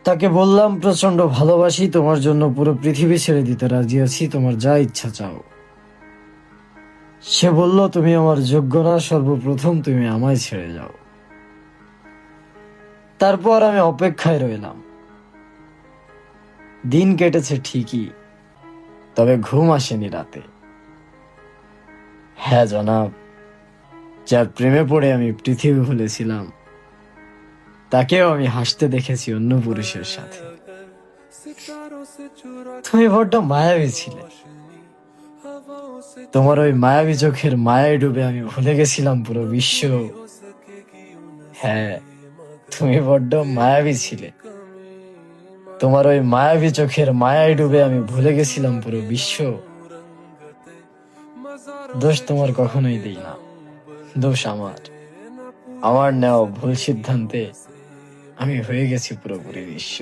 তাকে বললাম, প্রচন্ড ভালোবাসি তোমার জন্য, পুরো পৃথিবী ছেড়ে দিতে রাজি আছি, তোমার যা ইচ্ছা চাও। সে বলল, তুমি আমার যোগ্য না, সর্বপ্রথম তুমি আমায় ছেড়ে যাও। তারপর আমি অপেক্ষায় রইলাম। দিন কেটেছে ঠিকই, তবে ঘুম আসেনি রাতে। হ্যাঁ জনাব, যার প্রেমে পড়ে আমি পৃথিবী ভুলেছিলাম, তাকেও আমি হাসতে দেখেছি অন্য পুরুষের সাথে। তুমি বড্ড মায়াবী ছিলে, তোমার ওই মায়াবী চোখের মায়ায় ডুবে আমি ভুলে গেছিলাম পুরো বিশ্ব। হ্যাঁ, তুমি বড্ড মায়াবী ছিলে, তোমার ওই মায়াবী চোখের মায়ায় ডুবে আমি ভুলে গেছিলাম পুরো বিশ্ব। দোষ তোমার কখনোই দিই না, দোষ আমার। আমার নেওয়া ভুল সিদ্ধান্তে আমি হয়ে গেছি পুরোপুরি নিঃস্ব।